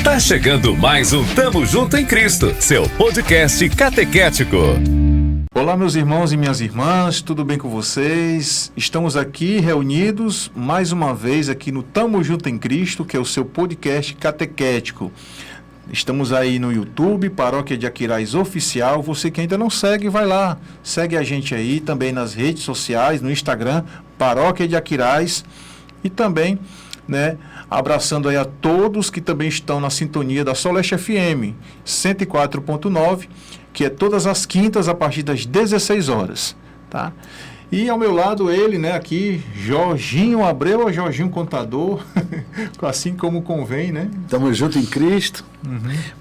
Tá chegando mais um Tamo Junto em Cristo, seu podcast catequético. Olá, meus irmãos e minhas irmãs, tudo bem com vocês? Estamos aqui reunidos mais uma vez aqui no Tamo Junto em Cristo, que é o seu podcast catequético. Estamos aí no YouTube, Paróquia de Aquiraz Oficial. Você que ainda não segue, vai lá. Segue a gente aí também nas redes sociais, no Instagram, Paróquia de Aquiraz. E também, abraçando aí a todos que também estão na sintonia da Soleste FM 104.9, que é todas as quintas a partir das 16 horas, tá? E ao meu lado ele, aqui, Jorginho Abreu, ou Jorginho Contador, assim como convém, né? Tamo junto em Cristo,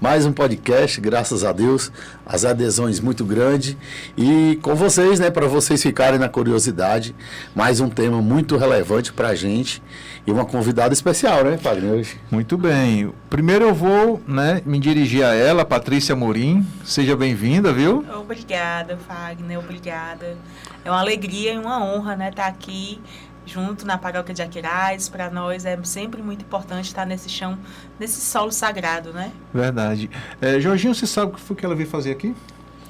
mais um podcast, graças a Deus, as adesões muito grandes, e com vocês, para vocês ficarem na curiosidade, mais um tema muito relevante pra gente, e uma convidada especial, Fagner, hoje. Muito bem, primeiro eu vou, me dirigir a ela, Patrícia Amorim, seja bem-vinda, viu? Obrigada, Fagner, obrigada. É uma alegria e uma honra, estar aqui junto na Paróquia de Aquiraz. Para nós é sempre muito importante estar nesse chão, nesse solo sagrado, Verdade. Jorginho, você sabe o que foi que ela veio fazer aqui?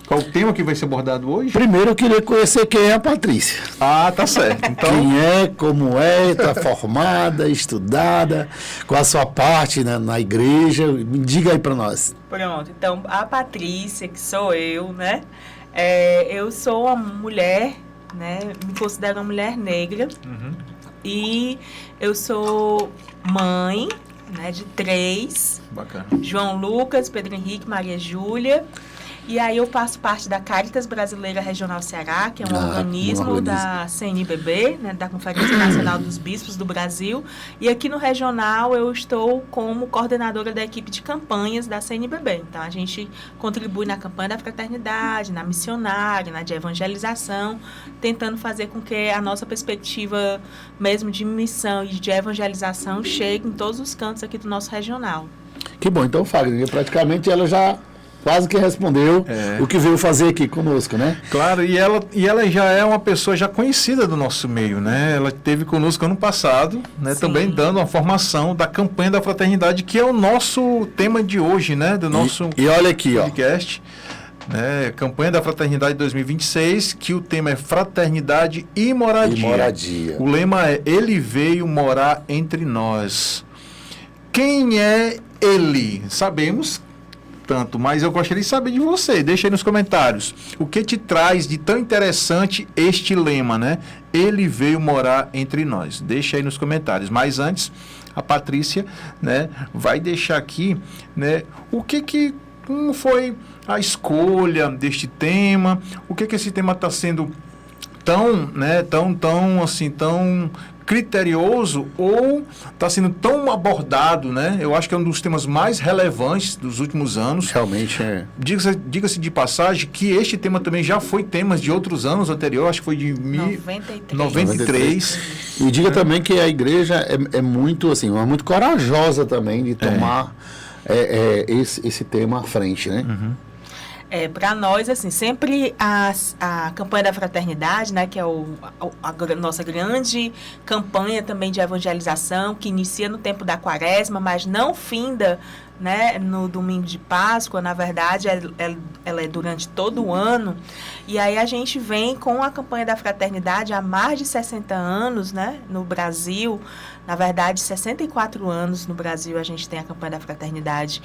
Qual o tema que vai ser abordado hoje? Primeiro eu queria conhecer quem é a Patrícia. Ah, tá certo. Então... Quem é, como é, está formada, estudada, qual a sua parte na igreja? Me diga aí para nós. Pronto, então a Patrícia, que sou eu, eu sou uma mulher, me considero uma mulher negra, e eu sou mãe, de 3, bacana. João Lucas, Pedro Henrique, Maria Júlia, e aí eu faço parte da Caritas Brasileira Regional Ceará, que é um organismo da CNBB, da Conferência Nacional dos Bispos do Brasil, e aqui no regional eu estou como coordenadora da equipe de campanhas da CNBB. Então a gente contribui na campanha da fraternidade, na missionária, na de evangelização, tentando fazer com que a nossa perspectiva mesmo de missão e de evangelização chegue em todos os cantos aqui do nosso regional. Que bom, então Fagner, praticamente ela já quase que respondeu o que veio fazer aqui conosco, Claro, e ela já é uma pessoa já conhecida do nosso meio, Ela esteve conosco ano passado, também dando uma formação da campanha da fraternidade, que é o nosso tema de hoje, do nosso e olha aqui, podcast. Campanha da Fraternidade 2026, que o tema é Fraternidade e Moradia. O lema é: Ele veio morar entre nós. Quem é Ele? Sabemos tanto, mas eu gostaria de saber de você. Deixa aí nos comentários o que te traz de tão interessante este lema, Ele veio morar entre nós. Deixa aí nos comentários. Mas antes, a Patrícia, vai deixar aqui, como foi a escolha deste tema, o que esse tema está sendo tão criterioso, ou está sendo tão abordado, Eu acho que é um dos temas mais relevantes dos últimos anos. Realmente é. Diga-se de passagem que este tema também já foi temas de outros anos anteriores, acho que foi de 93. E diga também que a igreja é muito, muito corajosa também de tomar esse tema à frente, Para nós, sempre a campanha da fraternidade, que é a nossa grande campanha também de evangelização, que inicia no tempo da Quaresma, mas não finda no domingo de Páscoa. Na verdade, ela é durante todo o ano. E aí a gente vem com a campanha da fraternidade há mais de 60 anos, no Brasil. Na verdade, 64 anos no Brasil a gente tem a campanha da fraternidade.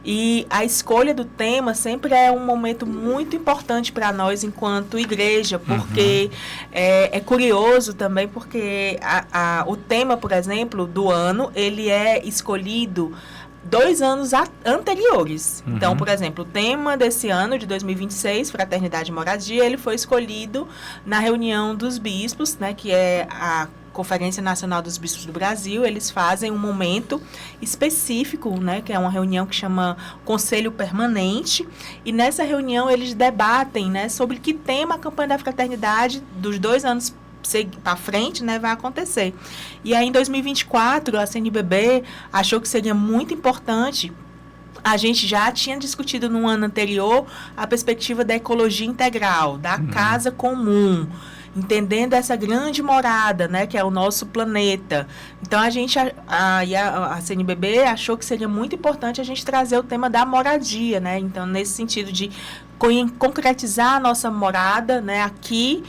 E a escolha do tema sempre é um momento muito importante para nós enquanto igreja, porque é curioso também, porque o tema, por exemplo, do ano, ele é escolhido 2 anos anteriores. Então, por exemplo, o tema desse ano, de 2026, Fraternidade e Moradia, ele foi escolhido na reunião dos bispos, que é a Conferência Nacional dos Bispos do Brasil. Eles fazem um momento específico, que é uma reunião que chama Conselho Permanente, e nessa reunião eles debatem, sobre que tema a campanha da fraternidade dos 2 anos para frente, vai acontecer. E aí, em 2024, a CNBB achou que seria muito importante. A gente já tinha discutido no ano anterior a perspectiva da ecologia integral, da casa comum. entendendo essa grande morada, né, que é o nosso planeta. Então, a CNBB achou que seria muito importante a gente trazer o tema da moradia, né? Então, nesse sentido de concretizar a nossa morada, né, aqui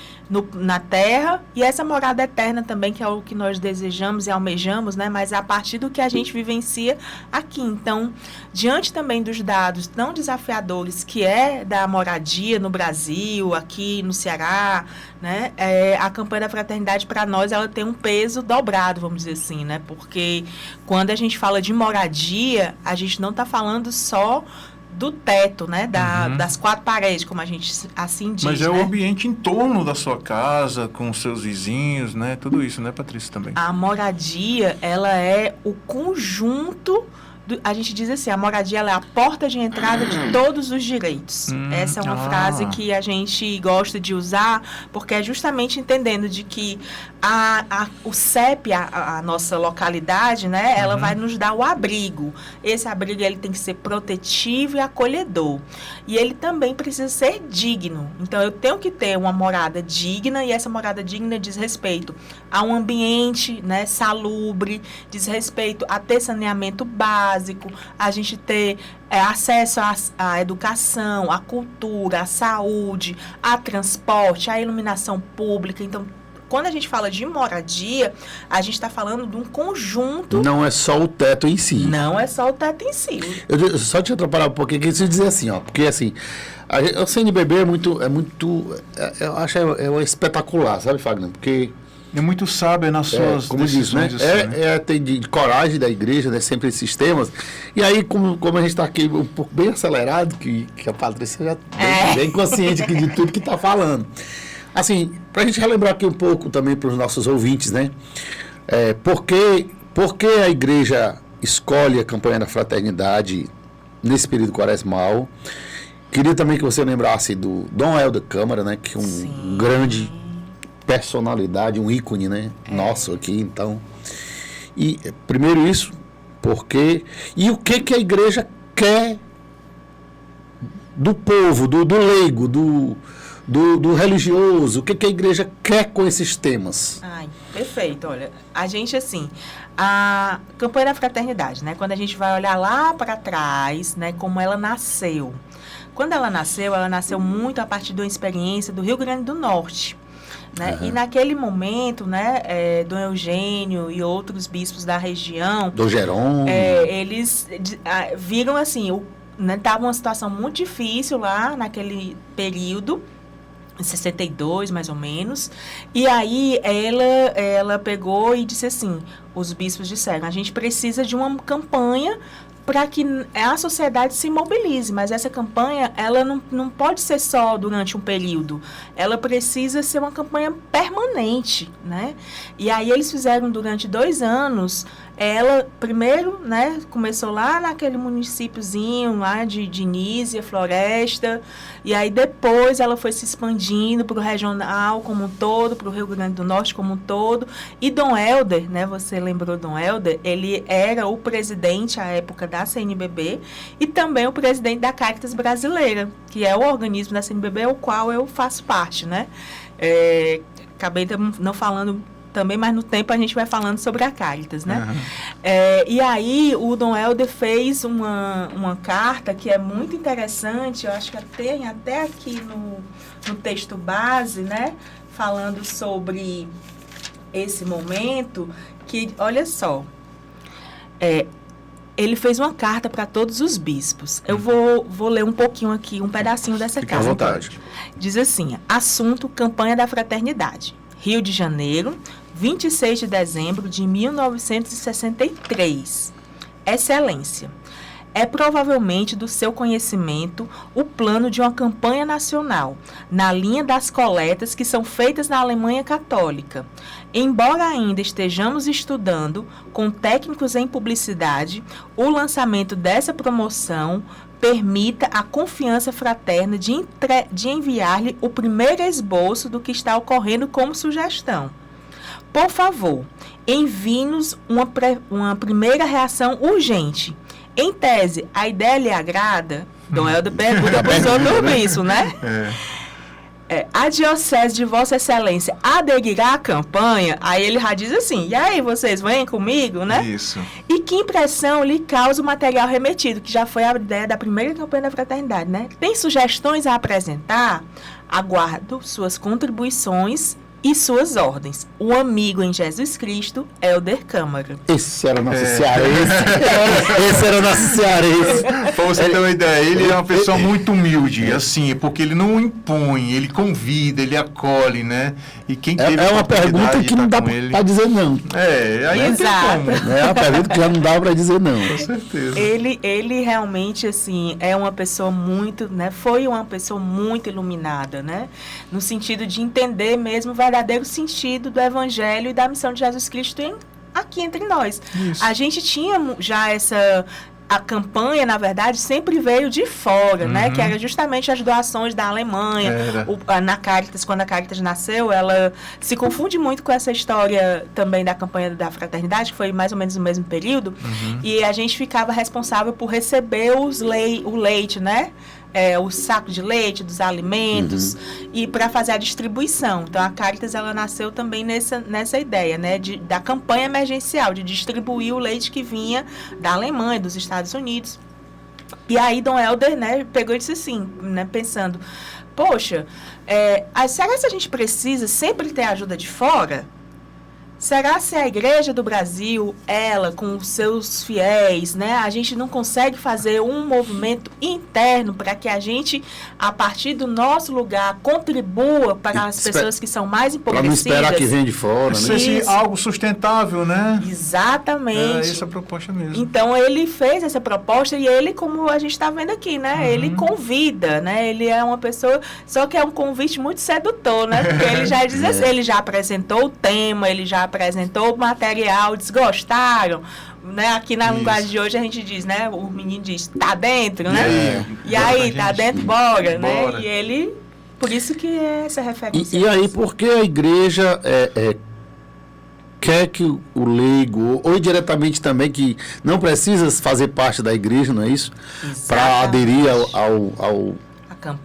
na Terra, e essa morada eterna também, que é o que nós desejamos e almejamos, né, mas a partir do que a gente vivencia aqui. Então, diante também dos dados tão desafiadores que é da moradia no Brasil, aqui no Ceará, né, a campanha da fraternidade, para nós, ela tem um peso dobrado, vamos dizer assim, né, porque quando a gente fala de moradia, a gente não está falando só do teto, né, das 4 paredes, como a gente assim diz. Mas é, né? o ambiente em torno da sua casa, com os seus vizinhos, né, tudo isso, né, Patrícia, também. A moradia, ela é o conjunto, a gente diz assim, a moradia ela é a porta de entrada de todos os direitos. Essa é uma frase que a gente gosta de usar, porque é justamente entendendo de que o CEP, a nossa localidade, né, ela vai nos dar o abrigo. Esse abrigo ele tem que ser protetivo e acolhedor. E ele também precisa ser digno. Então, eu tenho que ter uma morada digna, e essa morada digna diz respeito a um ambiente, né, salubre, diz respeito a ter saneamento básico, a gente ter acesso à educação, à cultura, à saúde, a transporte, à iluminação pública. Então, quando a gente fala de moradia, a gente está falando de um conjunto. Não é só o teto em si. Não é só o teto em si. Eu só te atrapalhar um pouquinho, que eu dizer assim, ó, porque assim, o CNBB eu acho espetacular, sabe, Fagner? Porque é muito sábio nas suas decisões. Diz, né? Tem de coragem da igreja, né? Sempre esses temas. E aí, como a gente está aqui um pouco bem acelerado, que a Patrícia já bem consciente aqui de tudo que está falando. Assim, para a gente relembrar aqui um pouco também para os nossos ouvintes, né? Por que a igreja escolhe a campanha da fraternidade nesse período quaresmal? Queria também que você lembrasse do Dom Helder Câmara, né? Que é um grande personalidade, um ícone, né? Nosso aqui, então. E primeiro isso, porque e o que a igreja quer do povo, do leigo, do religioso, o que a igreja quer com esses temas? Ai, perfeito, olha, a gente assim, a campanha da fraternidade, né? Quando a gente vai olhar lá para trás, né? Como ela nasceu. Quando ela nasceu muito a partir de uma experiência do Rio Grande do Norte. Né? E naquele momento, né, Dom Eugênio e outros bispos da região, Dom Jerônimo, eles viram assim, estava uma situação muito difícil lá naquele período, em 62 mais ou menos, e aí ela pegou e disse assim, os bispos disseram, a gente precisa de uma campanha para que a sociedade se mobilize, mas essa campanha, ela não pode ser só durante um período, ela precisa ser uma campanha permanente, né? E aí eles fizeram durante 2 anos, ela primeiro, né, começou lá naquele municípiozinho lá de Nísia, Floresta, e aí depois ela foi se expandindo para o regional como um todo, para o Rio Grande do Norte como um todo, e Dom Helder, né, você lembrou Dom Helder, ele era o presidente à época da CNBB e também o presidente da Caritas Brasileira, que é o organismo da CNBB, o qual eu faço parte, né? Acabei não falando também, mas no tempo a gente vai falando sobre a Caritas, né? E aí o Dom Helder fez uma carta que é muito interessante, eu acho que tem até aqui no texto base, né? Falando sobre esse momento, que, olha só, ele fez uma carta para todos os bispos. Eu vou ler um pouquinho aqui, um pedacinho dessa carta. Fique à vontade. Diz assim, assunto Campanha da Fraternidade, Rio de Janeiro, 26 de dezembro de 1963. Excelência, é provavelmente do seu conhecimento o plano de uma campanha nacional, na linha das coletas que são feitas na Alemanha Católica. Embora ainda estejamos estudando, com técnicos em publicidade, o lançamento dessa promoção permita a confiança fraterna de enviar-lhe o primeiro esboço do que está ocorrendo como sugestão. Por favor, envie-nos uma primeira reação urgente. Em tese, a ideia lhe agrada? Dom Helder pergunta para os outros isso, né? a Diocese de Vossa Excelência aderirá à campanha, aí ele já diz assim, e aí vocês vêm comigo, né? Isso. E que impressão lhe causa o material remetido, que já foi a ideia da primeira campanha da fraternidade, né? Tem sugestões a apresentar? Aguardo suas contribuições e suas ordens. O amigo em Jesus Cristo, Helder Câmara. Esse era o nosso cearense. Esse era o nosso cearense. Pra você ter uma ideia, ele é uma pessoa muito humilde, assim, porque ele não impõe, ele convida, ele acolhe, né? E quem teve É uma pergunta que não dá para dizer não. Aí não tem como. É uma pergunta que já não dá para dizer não. Com certeza. Ele realmente, assim, é uma pessoa muito, né? Foi uma pessoa muito iluminada, né? No sentido de entender mesmo o verdadeiro sentido do Evangelho e da missão de Jesus Cristo aqui entre nós. Isso. A gente tinha já a campanha, na verdade, sempre veio de fora, né? Que era justamente as doações da Alemanha. Na Caritas, quando a Caritas nasceu, ela se confunde muito com essa história também da campanha da fraternidade, que foi mais ou menos no mesmo período. E a gente ficava responsável por receber o leite, né? O saco de leite, dos alimentos, e para fazer a distribuição. Então, a Caritas, ela nasceu também nessa ideia, né, da campanha emergencial, de distribuir o leite que vinha da Alemanha, dos Estados Unidos. E aí, Dom Helder, né, pegou e disse assim, né, pensando, poxa, será que a gente precisa sempre ter ajuda de fora? Será se a Igreja do Brasil, ela, com os seus fiéis, né, a gente não consegue fazer um movimento interno para que a gente, a partir do nosso lugar, contribua para as pessoas que são mais empobrecidas? Para não esperar que venha de fora, né? Seja algo sustentável, né? Exatamente. Essa é a proposta mesmo. Então, ele fez essa proposta e ele, como a gente está vendo aqui, né? Ele convida, né? Ele é uma pessoa... Só que é um convite muito sedutor, né? Porque ele já diz assim, ele já apresentou o tema, ele já apresentou o material, desgostaram, né? Aqui na linguagem de hoje a gente diz, né? O menino diz, tá dentro, né? E aí, tá dentro, bora, né? E ele, por isso que é essa referência. E aí, por que a igreja quer que o leigo, ou indiretamente também, que não precisa fazer parte da igreja, não é isso? Para aderir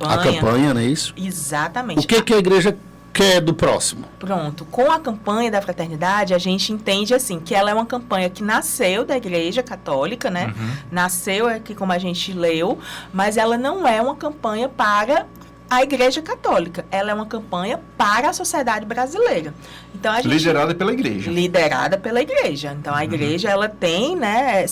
à campanha, não é isso? Exatamente. O que a igreja quer do próximo? Pronto. Com a campanha da fraternidade, a gente entende assim, que ela é uma campanha que nasceu da Igreja Católica, né? Nasceu aqui, como a gente leu, mas ela não é uma campanha para a Igreja Católica. Ela é uma campanha para a sociedade brasileira. Então, liderada pela Igreja. Liderada pela Igreja. Então, a Igreja, ela tem, né,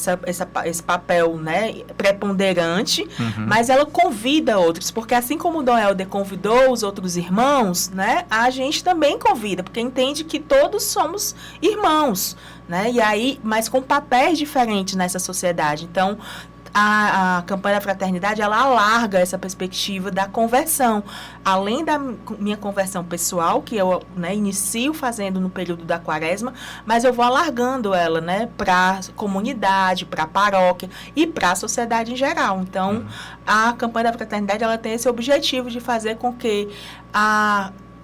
esse papel, né, preponderante, mas ela convida outros, porque assim como o Dom Helder convidou os outros irmãos, né, a gente também convida, porque entende que todos somos irmãos, né, e aí, mas com papéis diferentes nessa sociedade. Então, a campanha da fraternidade, ela alarga essa perspectiva da conversão. Além da minha conversão pessoal, que eu, né, inicio fazendo no período da quaresma, mas eu vou alargando ela, né, para a comunidade, para a paróquia e para a sociedade em geral. Então, a campanha da fraternidade, ela tem esse objetivo de fazer com que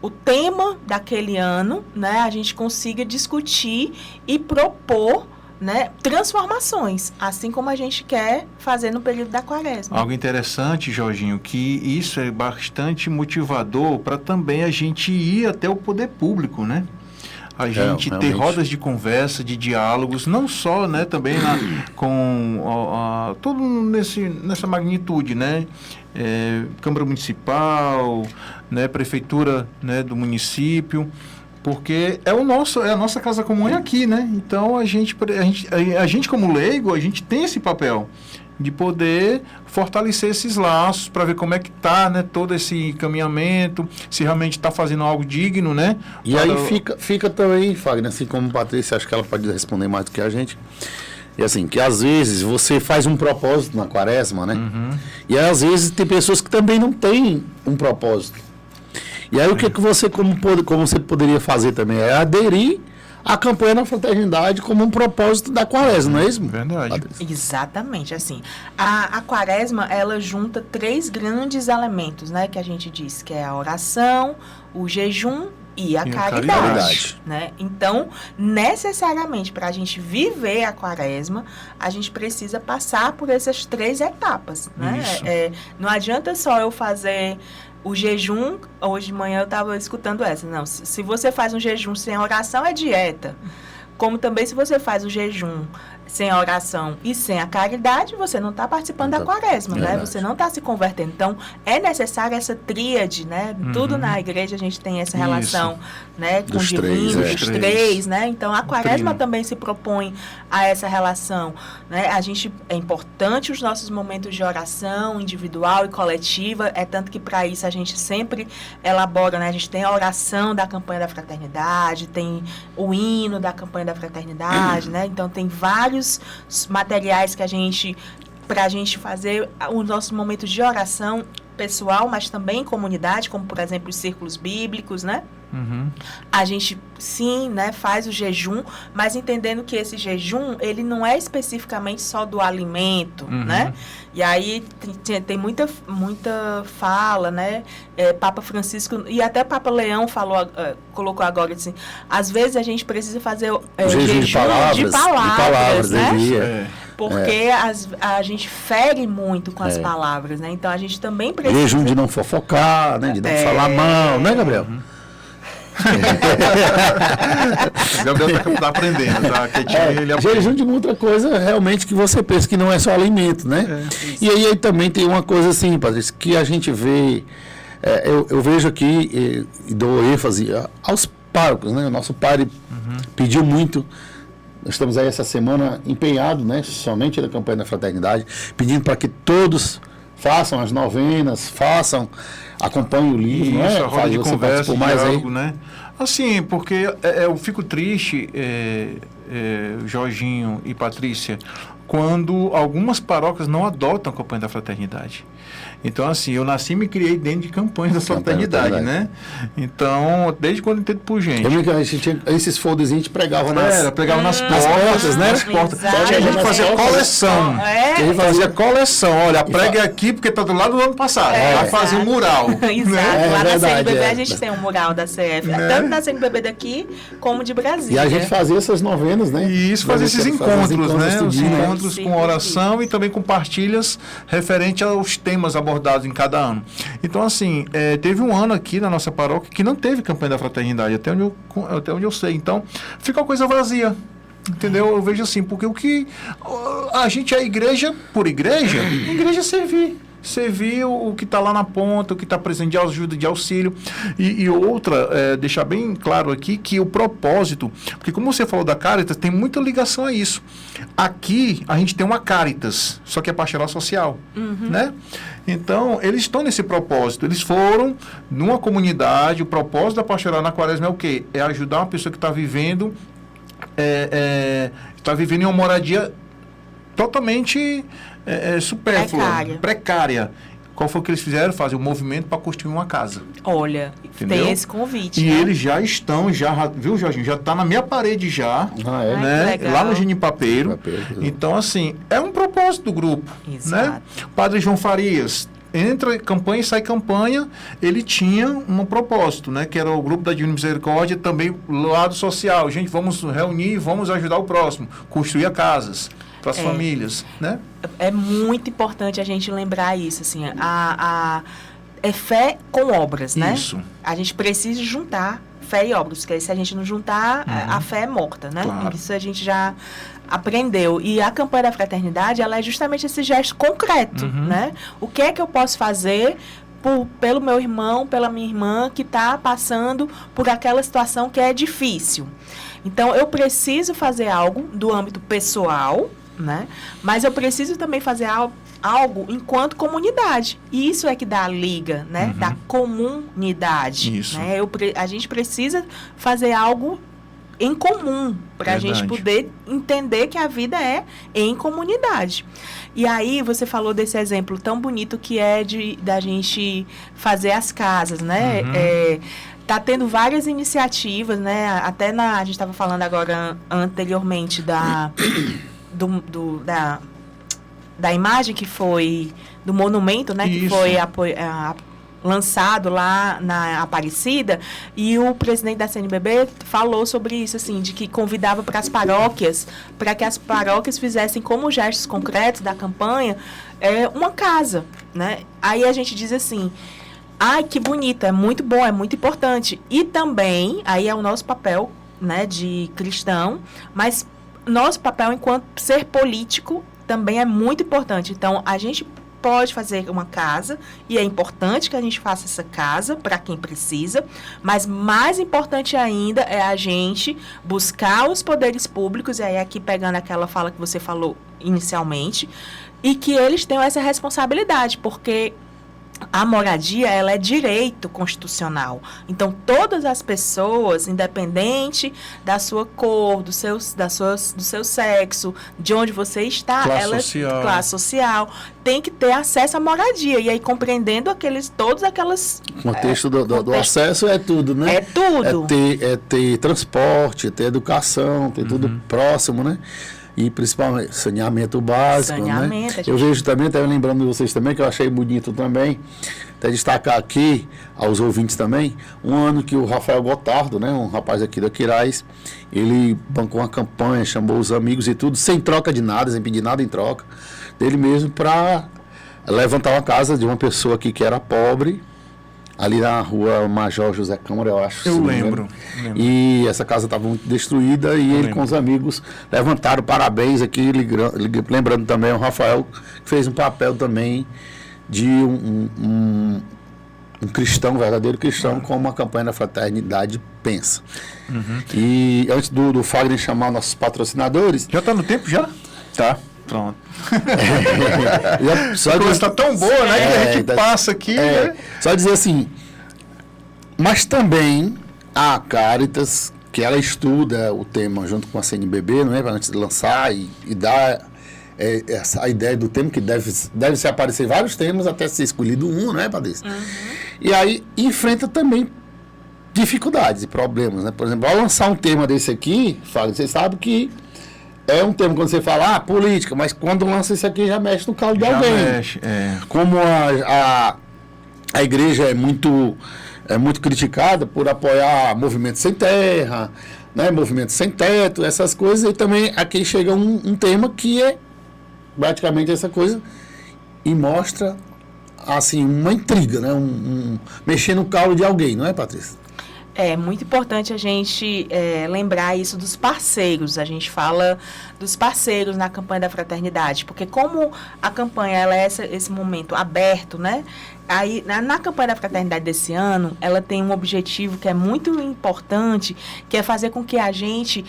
o tema daquele ano, né, a gente consiga discutir e propor, né, transformações, assim como a gente quer fazer no período da quaresma. Algo interessante, Jorginho, que isso é bastante motivador para também a gente ir até o poder público, né? A gente ter rodas de conversa, de diálogos, não só, né, também com todo nessa magnitude, né? Câmara Municipal, né, Prefeitura, né, do município, porque é a nossa casa comum aqui, né? Então a gente como leigo, a gente tem esse papel de poder fortalecer esses laços para ver como é que está, né, todo esse encaminhamento, se realmente está fazendo algo digno, né? E aí fica também, Fagner, assim como a Patrícia, acho que ela pode responder mais do que a gente. E assim, que às vezes você faz um propósito na quaresma, né? E às vezes tem pessoas que também não têm um propósito. E aí o que você, como você poderia fazer também, é aderir à campanha da fraternidade como um propósito da quaresma, não é isso? Verdade. Exatamente, assim. A quaresma, ela junta 3 grandes elementos, né, que a gente diz, que é a oração, o jejum e a caridade. Né? Então, necessariamente, para a gente viver a quaresma, a gente precisa passar por essas 3 etapas. Né? Não adianta só eu fazer O jejum, hoje de manhã eu estava escutando essa. Não, se você faz um jejum sem oração, é dieta. Como também se você faz o jejum sem a oração e sem a caridade, você não está participando da quaresma, né? Você não está se convertendo. Então, é necessária essa tríade, né? Tudo na igreja a gente tem essa relação, né? Com o divino, dos três, né? Então, a quaresma também se propõe a essa relação, né? É importante os nossos momentos de oração individual e coletiva, é tanto que para isso a gente sempre elabora, né? A gente tem a oração da campanha da fraternidade, tem o hino da campanha da fraternidade, né? Então, tem vários materiais que para a gente fazer os nossos momentos de oração pessoal, mas também em comunidade, como, por exemplo, os círculos bíblicos, né? A gente, sim, né, faz o jejum, mas entendendo que esse jejum, ele não é especificamente só do alimento, né? E aí tem muita fala, né? Papa Francisco, e até Papa Leão colocou agora, assim, às vezes a gente precisa fazer jejum de palavras, né? Porque a gente fere muito com as palavras, né? Então a gente também precisa... Jejum de não fofocar, né? De não falar mal, né, Gabriel? Gabriel tá aprendendo, tá? Ele aprende. Jejum de outra coisa realmente que você pensa que não é só alimento, né? E aí também tem uma coisa assim, Patrícia, que a gente vê, eu vejo aqui e dou ênfase aos párocos, né? O nosso padre pediu muito. Nós estamos aí essa semana empenhados, né? Somente na campanha da fraternidade, pedindo para que todos façam as novenas, acompanhem o livro, isso, né? A roda de conversa, mais diálogo, aí. Né? Assim, porque eu fico triste, Jorginho e Patrícia, quando algumas paróquias não adotam a campanha da fraternidade. Então, assim, eu nasci e me criei dentro de campanhas da fraternidade, né? Então, desde quando eu entendo por gente. A gente tinha esses folderzinhos, a gente pregava nas portas, né? Nas portas. A gente fazia coleção. A gente fazia coleção. Olha, pregue aqui porque está do lado do ano passado. Vai fazer um mural. Exato. Né? Lá na CNBB a gente tem um mural da CF. Né? Tanto da CNBB daqui, como de Brasília. E a gente fazia essas novenas, né? E isso, fazia esses encontros, né? Os encontros com oração e também com partilhas referente aos temas abordados em cada ano. Então, assim, teve um ano aqui na nossa paróquia que não teve campanha da fraternidade, até onde eu sei. Então, fica uma coisa vazia. Entendeu? Eu vejo assim, porque o que a gente é igreja por igreja, a igreja servir o que está lá na ponta, o que está presente de ajuda, de auxílio. E outra, deixar bem claro aqui que o propósito, porque como você falou da Caritas, tem muita ligação a isso. Aqui a gente tem uma Caritas, só que é pastoral social, né? Então, eles estão nesse propósito. Eles foram numa comunidade, o propósito da pastoral na quaresma é o quê? É ajudar uma pessoa que está vivendo em uma moradia totalmente supérflua, precária. Qual foi o que eles fizeram? Fazer um movimento para construir uma casa. Olha, entendeu? Tem esse convite. E eles já estão, viu, Jorginho? Já está na minha parede já, né? Lá no Genipapeiro. Então, assim, é um propósito do grupo. Exato. Né? Padre João Farias, entra campanha e sai campanha, ele tinha um propósito, né? Que era o grupo da Divina Misericórdia, também o lado social. Gente, vamos reunir, vamos ajudar o próximo, construir casas para as famílias, né? É muito importante a gente lembrar isso, assim, é fé com obras, né? Isso. A gente precisa juntar fé e obras, porque se a gente não juntar, a fé é morta, né? Claro. Isso a gente já aprendeu. E a campanha da fraternidade, ela é justamente esse gesto concreto, né? O que é que eu posso fazer pelo meu irmão, pela minha irmã que está passando por aquela situação que é difícil? Então, eu preciso fazer algo do âmbito pessoal, né? Mas eu preciso também fazer algo enquanto comunidade. E isso é que dá a liga, né? Da comunidade. Isso. Né? A gente precisa fazer algo em comum para a gente poder entender que a vida é em comunidade. E aí você falou desse exemplo tão bonito que é da gente fazer as casas, né? Tá tendo várias iniciativas, né? Até a gente estava falando agora anteriormente da imagem que foi do monumento, né? Que foi lançado lá na Aparecida, e o presidente da CNBB falou sobre isso, assim, de que convidava para as paróquias, para que as paróquias fizessem como gestos concretos da campanha, uma casa, né? Aí a gente diz assim, Ai, que bonito, é muito bom, é muito importante. E também, aí é o nosso papel, né, de cristão, mas nosso papel enquanto ser político também é muito importante. Então, a gente pode fazer uma casa, e é importante que a gente faça essa casa para quem precisa, mas mais importante ainda é a gente buscar os poderes públicos, e aí aqui pegando aquela fala que você falou inicialmente, e que eles tenham essa responsabilidade, porque a moradia, ela é direito constitucional. Então, todas as pessoas, independente da sua cor, do seu sexo, de onde você está, classe social, tem que ter acesso à moradia. E aí, compreendendo todos aquelas... O contexto do acesso é tudo, né? É tudo. É ter transporte, é ter educação, ter tudo próximo, né? E principalmente saneamento básico, né? Eu vejo também, até lembrando de vocês também, que eu achei bonito também, até destacar aqui aos ouvintes também, um ano que o Rafael Gotardo, né, um rapaz aqui da Quirais, ele bancou uma campanha, chamou os amigos e tudo, sem troca de nada, sem pedir nada em troca, dele mesmo, para levantar uma casa de uma pessoa aqui que era pobre, ali na rua Major José Câmara, eu acho. Eu lembro. E essa casa estava muito destruída e ele com os amigos levantaram parabéns aqui, lembrando também o Rafael, que fez um papel também de um cristão, um verdadeiro cristão, como a campanha da Fraternidade pensa. E antes do Fagner chamar nossos patrocinadores... Já está no tempo já? Tá. Pronto. Só a coisa está tão boa, né? Que a gente passa aqui. Né? Só dizer assim, mas também a Caritas, que ela estuda o tema junto com a CNBB, não é? Para antes de lançar e dar a ideia do tema, que deve se aparecer vários temas até ser escolhido um, não é, Patrícia? E aí enfrenta também dificuldades e problemas, né? Por exemplo, ao lançar um tema desse aqui, você sabe que é um tema quando você fala, política, mas quando lança isso aqui já mexe no calo de alguém. Mexe, Como a igreja é muito criticada por apoiar movimentos sem terra, né, movimentos sem teto, essas coisas, e também aqui chega um tema que é praticamente essa coisa e mostra assim uma intriga, né, mexer no calo de alguém, não é, Patrícia? É muito importante a gente lembrar isso dos parceiros. A gente fala dos parceiros na campanha da fraternidade, porque como a campanha ela é esse momento aberto, né? Aí, na campanha da fraternidade desse ano, ela tem um objetivo que é muito importante, que é fazer com que a gente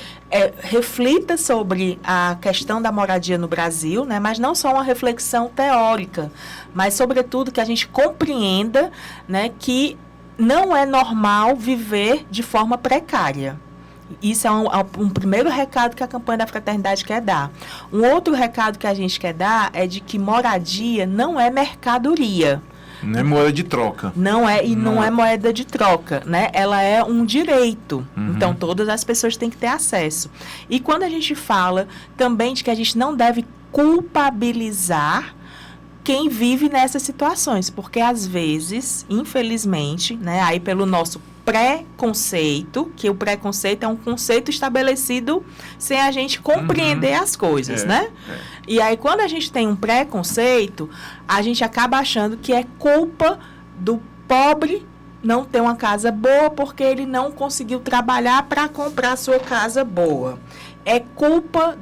reflita sobre a questão da moradia no Brasil, né? Mas não só uma reflexão teórica, mas, sobretudo, que a gente compreenda, né, que não é normal viver de forma precária. Isso é um primeiro recado que a campanha da fraternidade quer dar. Um outro recado que a gente quer dar é de que moradia não é mercadoria. Não é moeda de troca. Não é moeda de troca, né? Ela é um direito. Então, todas as pessoas têm que ter acesso. E quando a gente fala também de que a gente não deve culpabilizar quem vive nessas situações, porque às vezes, infelizmente, né, aí pelo nosso preconceito, que o preconceito é um conceito estabelecido sem a gente compreender as coisas, né? E aí quando a gente tem um preconceito, a gente acaba achando que é culpa do pobre não ter uma casa boa porque ele não conseguiu trabalhar para comprar a sua casa boa. É culpa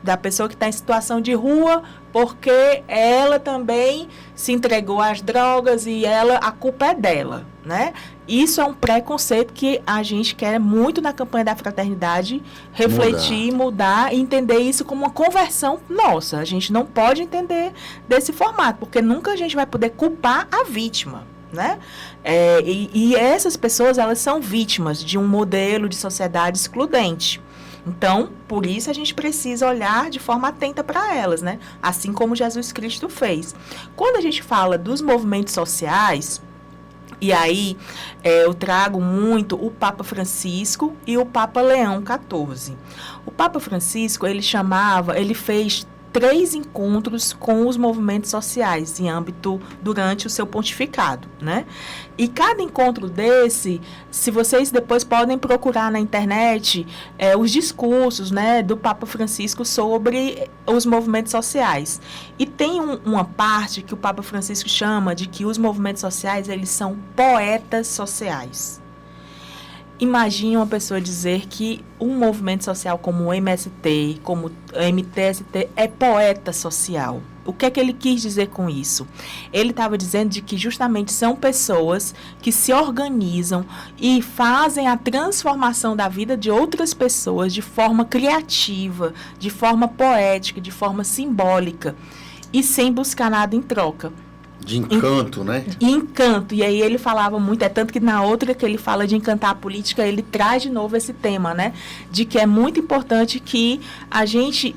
da pessoa que está em situação de rua, porque ela também se entregou às drogas e a culpa é dela, né? Isso é um preconceito que a gente quer muito na campanha da fraternidade refletir, mudar e entender isso como uma conversão nossa. A gente não pode entender desse formato, porque nunca a gente vai poder culpar a vítima, né? E essas pessoas, elas são vítimas de um modelo de sociedade excludente. Então, por isso a gente precisa olhar de forma atenta para elas, né? Assim como Jesus Cristo fez. Quando a gente fala dos movimentos sociais, e aí eu trago muito o Papa Francisco e o Papa Leão XIV. O Papa Francisco, ele fez 3 encontros com os movimentos sociais em âmbito durante o seu pontificado, né? E cada encontro desse, se vocês depois podem procurar na internet os discursos, né, do Papa Francisco sobre os movimentos sociais. E tem uma parte que o Papa Francisco chama de que os movimentos sociais, eles são poetas sociais. Imagine uma pessoa dizer que um movimento social como o MST, como o MTST, é poeta social. O que é que ele quis dizer com isso? Ele estava dizendo de que justamente são pessoas que se organizam e fazem a transformação da vida de outras pessoas de forma criativa, de forma poética, de forma simbólica e sem buscar nada em troca. De encanto, né? Encanto. E aí ele falava muito, tanto que na outra que ele fala de encantar a política, ele traz de novo esse tema, né? De que é muito importante que a gente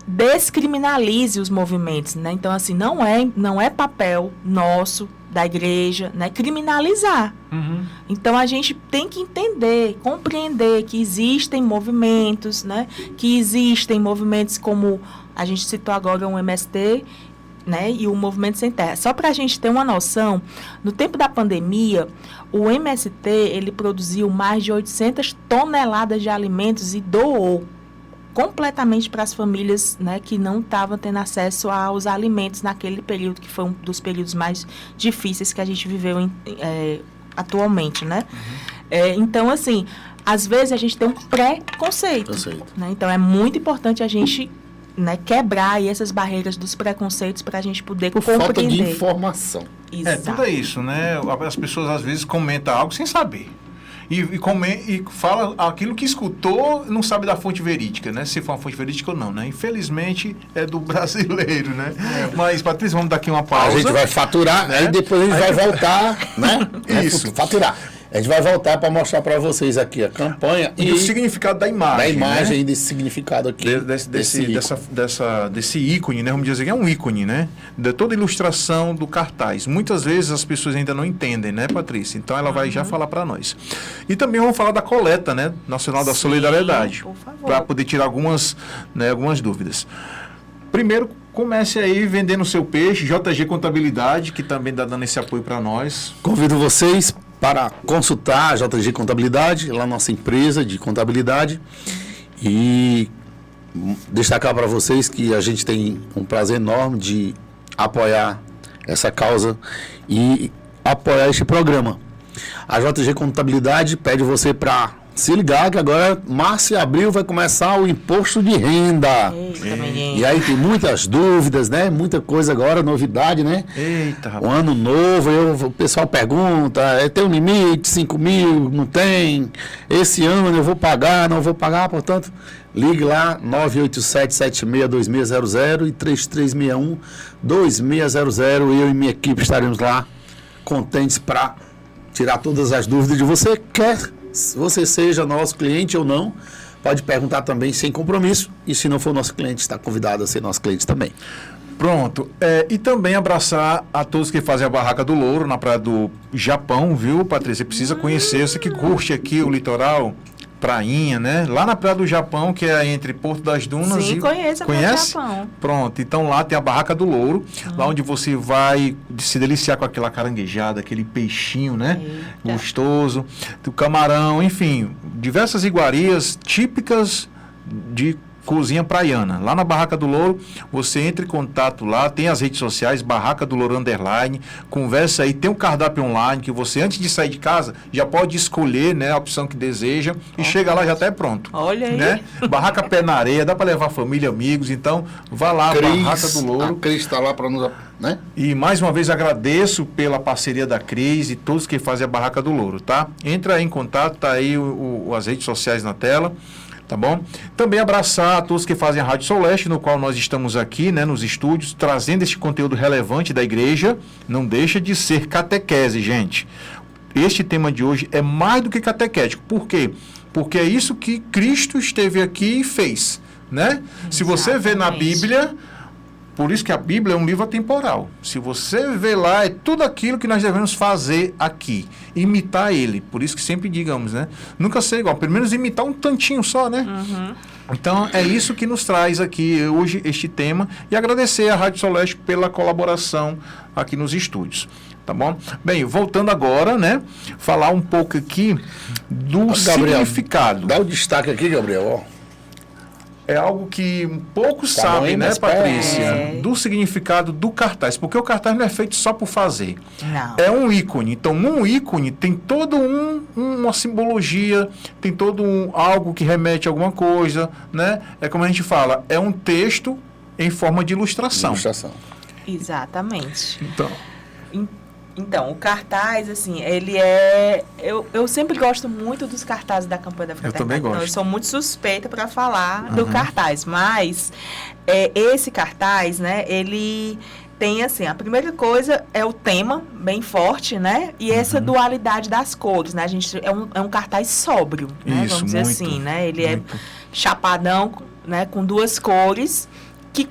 descriminalize os movimentos, né? Então, assim, não é papel nosso, da igreja, né? Criminalizar. Uhum. Então, a gente tem que entender, compreender que existem movimentos, né? Que existem movimentos como a gente citou agora o MST, né, e o Movimento Sem Terra. Só para a gente ter uma noção, no tempo da pandemia, o MST, ele produziu mais de 800 toneladas de alimentos e doou completamente para as famílias, né, que não estavam tendo acesso aos alimentos naquele período, que foi um dos períodos mais difíceis que a gente viveu atualmente, né? Uhum. Então, assim, às vezes a gente tem um preconceito. Né? Então, é muito importante a gente, né, quebrar aí essas barreiras dos preconceitos para a gente poder compreender. Falta de informação. Exato. Tudo é isso, né? As pessoas às vezes comentam algo sem saber. E fala aquilo que escutou, não sabe da fonte verídica, né? Se for uma fonte verídica ou não, né? Infelizmente é do brasileiro, né? Mas, Patrícia, vamos dar aqui uma pausa. A gente vai faturar, né? Aí depois a gente vai voltar, né? Isso. Faturar. A gente vai voltar para mostrar para vocês aqui a campanha e o significado da imagem. Da imagem, né? E desse significado aqui. Desse ícone, né? Vamos dizer que é um ícone, né? De toda a ilustração do cartaz. Muitas vezes as pessoas ainda não entendem, né, Patrícia? Então ela vai já falar para nós. E também vamos falar da coleta, né? Nacional da Solidariedade. Para poder tirar algumas dúvidas. Primeiro, comece aí vendendo o seu peixe, JG Contabilidade, que também está dando esse apoio para nós. Convido vocês para consultar a JG Contabilidade, lá nossa empresa de contabilidade, e destacar para vocês que a gente tem um prazer enorme de apoiar essa causa e apoiar este programa. A JG Contabilidade pede você para se ligar que agora, março e abril, vai começar o imposto de renda. Eita, e aí tem muitas dúvidas, né? Muita coisa agora, novidade, né? Eita, rapaz. Um ano novo, o pessoal pergunta, tem um limite, 5 mil, não tem? Esse ano eu vou pagar, não vou pagar, portanto, ligue lá, 987-762600 e 3361-2600. Eu e minha equipe estaremos lá, contentes para tirar todas as dúvidas de você. Se você seja nosso cliente ou não, pode perguntar também sem compromisso. E se não for nosso cliente, está convidado a ser nosso cliente também. Pronto. E também abraçar a todos que fazem a Barraca do Louro na Praia do Japão, viu, Patrícia? Precisa conhecer. Você que curte aqui o litoral, prainha, né? Lá na Praia do Japão, que é entre Porto das Dunas e... Conhece a Praia do Japão. Pronto. Então lá tem a Barraca do Louro, lá onde você vai se deliciar com aquela caranguejada, aquele peixinho, né? Eita. Gostoso, do camarão, enfim, diversas iguarias típicas de cozinha praiana. Lá na Barraca do Louro, você entra em contato lá, tem as redes sociais, Barraca do Louro _, conversa aí, tem um cardápio online que você, antes de sair de casa, já pode escolher, né, a opção que deseja e chega lá já até pronto. Olha aí. Né? Barraca pé na areia, dá para levar família, amigos, então vá lá, Barraca do Louro. A Cris está lá para nos... Né? E mais uma vez agradeço pela parceria da Cris e todos que fazem a Barraca do Louro, tá? Entra aí em contato, tá aí as redes sociais na tela. Tá bom? Também abraçar a todos que fazem a Rádio Sol Leste, no qual nós estamos aqui, né, nos estúdios, trazendo este conteúdo relevante da igreja. Não deixa de ser catequese, gente. Este tema de hoje é mais do que catequético. Por quê? Porque é isso que Cristo esteve aqui e fez, né? Se você vê na Bíblia... Por isso que a Bíblia é um livro atemporal. Se você vê lá, é tudo aquilo que nós devemos fazer aqui. Imitar ele. Por isso que sempre digamos, né? Nunca ser igual. Pelo menos imitar um tantinho só, né? Uhum. Então, é isso que nos traz aqui hoje este tema e agradecer à Rádio Soleste pela colaboração aqui nos estúdios. Tá bom? Bem, voltando agora, né? Falar um pouco aqui do Gabriel, significado. Dá o destaque aqui, Gabriel. É algo que poucos Tá sabem, bom, né, mas Patrícia? é. Do significado do cartaz. Porque o cartaz não é feito só por fazer. Não. É um ícone. Então, num ícone tem todo uma simbologia, tem todo algo que remete a alguma coisa, né? É como a gente fala, é um texto em forma de ilustração. Ilustração. Exatamente. Então, o cartaz, assim, ele é... Eu sempre gosto muito dos cartazes da campanha da Fraternidade. também gosto. Então, eu sou muito suspeita para falar do cartaz, mas esse cartaz, né, ele tem, assim, a primeira coisa é o tema, bem forte, né, e essa dualidade das cores, né, a gente, é um cartaz sóbrio, né, Isso, vamos dizer muito, assim, né, ele muito. é chapadão, né, com duas cores que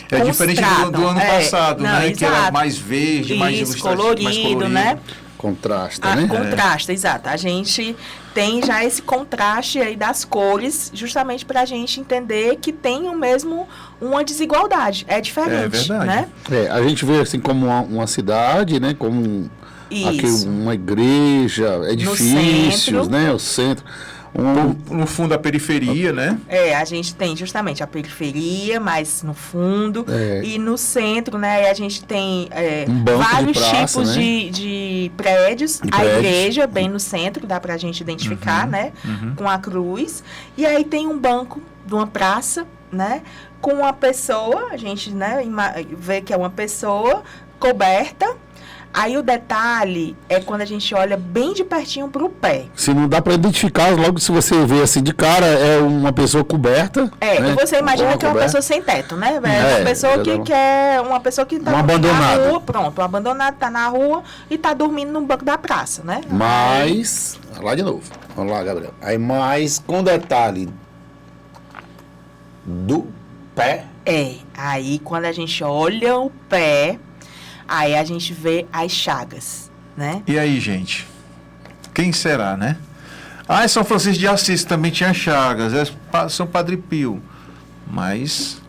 é diferente do ano passado, não, né? exato. Que era mais verde, mais Isso, ilustrativo, mais colorido, né? Contrasta, né? Contrasta, exato. A gente tem já esse contraste aí das cores, justamente para a gente entender que tem mesmo uma desigualdade. É diferente, É verdade. né? A gente vê assim como uma cidade, né? Como aqui uma igreja, edifícios, centro. né? O centro. No fundo, a periferia, né? A gente tem justamente a periferia, mais no fundo, e no centro, né? A gente tem banco vários de praça, tipos né? de prédios. A igreja, bem no centro, dá pra gente identificar, né? Com a cruz. E aí tem um banco de uma praça, né? Com uma pessoa, a gente, né, vê que é uma pessoa coberta. Aí o detalhe é quando a gente olha bem de pertinho para o pé. Se não dá para identificar, logo se você vê assim de cara, é uma pessoa coberta. Né? E você imagina que é uma pessoa sem teto, né? É uma pessoa que quer. Uma pessoa que está na rua, pronto, abandonado, está na rua e está dormindo no banco da praça, né? Mas. Lá de novo. Vamos lá, Gabriel. Aí mais com detalhe do pé. Aí quando a gente olha o pé. Aí a gente vê as chagas, né? E aí, gente? Quem será, né? São Francisco de Assis também tinha chagas. São Padre Pio. Mas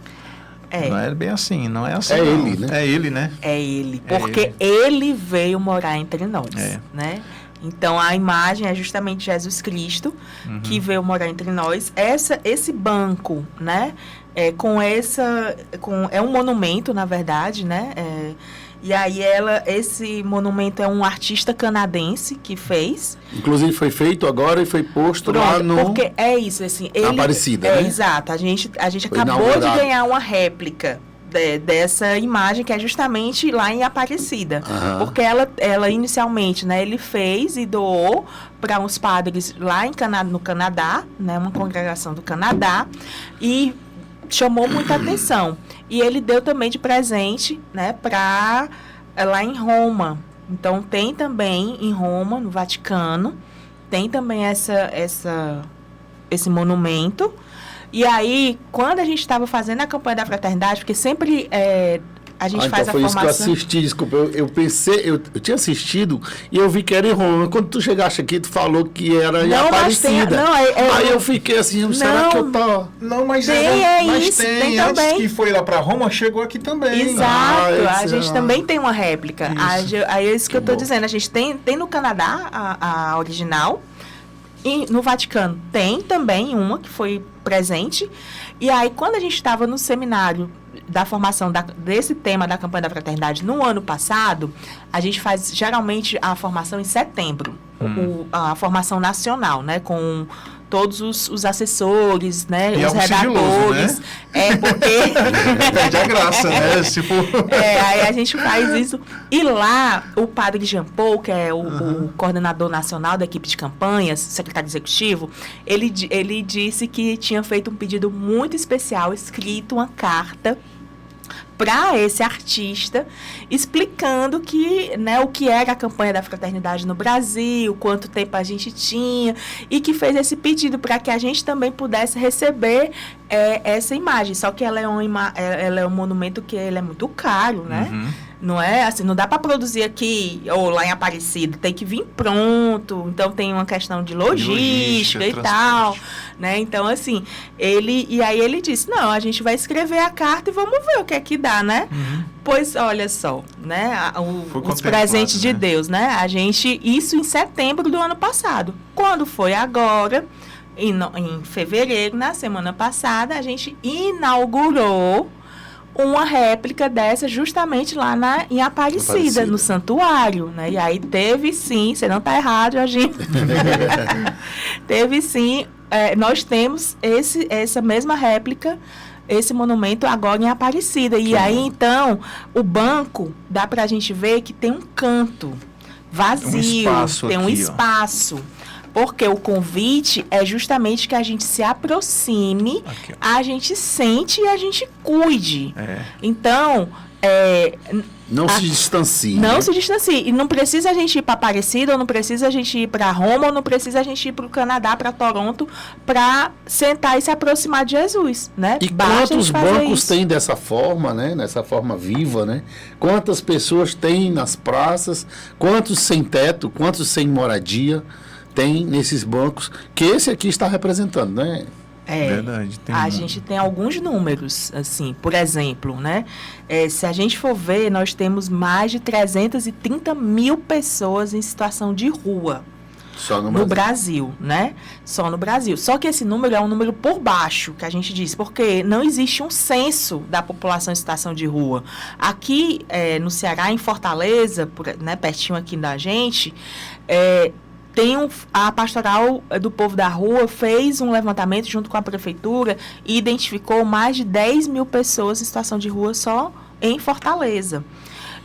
não é bem assim, não é assim. É ele, né? É ele, né? É ele, porque ele veio morar entre nós, né? Então, a imagem é justamente Jesus Cristo, que veio morar entre nós. Esse banco, né? É um monumento, na verdade, né? E aí esse monumento é um artista canadense que fez. Inclusive foi feito agora e foi posto lá no... Porque é isso, assim... Na Aparecida, né? Exato. A gente acabou de ganhar uma réplica dessa imagem, que é justamente lá em Aparecida. Porque ela inicialmente, né, ele fez e doou para uns padres lá no Canadá, né, uma congregação do Canadá, e chamou muita atenção. E ele deu também de presente, né, para lá em Roma. Então, tem também em Roma, no Vaticano, tem também esse monumento. E aí, quando a gente estava fazendo a campanha da fraternidade, porque sempre a gente faz a formação... Foi isso que eu assisti, desculpa. Eu pensei, eu tinha assistido e eu vi que era em Roma. Quando tu chegaste aqui, tu falou que era em Aparecida. Aí eu fiquei assim, será que eu tô... Não, mas tem antes também. que foi lá para Roma, chegou aqui também. Exato, a gente também tem uma réplica. Aí é isso que eu tô dizendo. A gente tem no Canadá a original. E no Vaticano tem também uma que foi presente. E aí, quando a gente estava no seminário da formação desse tema da campanha da fraternidade no ano passado, a gente faz geralmente a formação em setembro, a formação nacional, né, com todos os assessores, né, e os redatores. Né? Porque perde a graça, né? Aí a gente faz isso. E lá, o padre Jean Paul, que é o coordenador nacional da equipe de campanhas, secretário executivo, ele disse que tinha feito um pedido muito especial, escrito uma carta para esse artista, explicando o que era a campanha da fraternidade no Brasil, quanto tempo a gente tinha, e que fez esse pedido para que a gente também pudesse receber essa imagem. Só que ela é um monumento que ele é muito caro, né? Não é assim, não dá para produzir aqui ou lá em Aparecida, tem que vir pronto. Então tem uma questão de logística e tal, né? Então assim, aí ele disse: "Não, a gente vai escrever a carta e vamos ver o que é que dá, né?" Pois olha só, né? Os presentes de Deus, né? Isso em setembro do ano passado. Quando foi agora, em fevereiro, na semana passada, a gente inaugurou uma réplica dessa justamente lá em Aparecida, no santuário, né? E aí teve sim, você não está errado, Jorginho. Teve sim, nós temos essa mesma réplica, esse monumento agora em Aparecida. E aí, então, o banco, dá para a gente ver que tem um canto vazio, tem um espaço. Porque o convite é justamente que a gente se aproxime, aqui, a gente sente e a gente cuide. Então, não se distancie. Não, né? se distancie. E não precisa a gente ir para Aparecida, ou não precisa a gente ir para Roma, ou não precisa a gente ir para o Canadá, para Toronto, para sentar e se aproximar de Jesus, né? E quantos bancos tem dessa forma, né? Nessa forma viva, né? Quantas pessoas tem nas praças, quantos sem teto, quantos sem moradia tem nesses bancos que esse aqui está representando, né? Verdade. A gente tem alguns números, assim, por exemplo, né? Se a gente for ver, nós temos mais de 330 mil pessoas em situação de rua. Só no Brasil, né? Só no Brasil. Só que esse número é um número por baixo, que a gente diz, porque não existe um censo da população em situação de rua. Aqui, no Ceará, em Fortaleza, né, pertinho aqui da gente, a Pastoral do Povo da Rua fez um levantamento junto com a Prefeitura e identificou mais de 10 mil pessoas em situação de rua só em Fortaleza.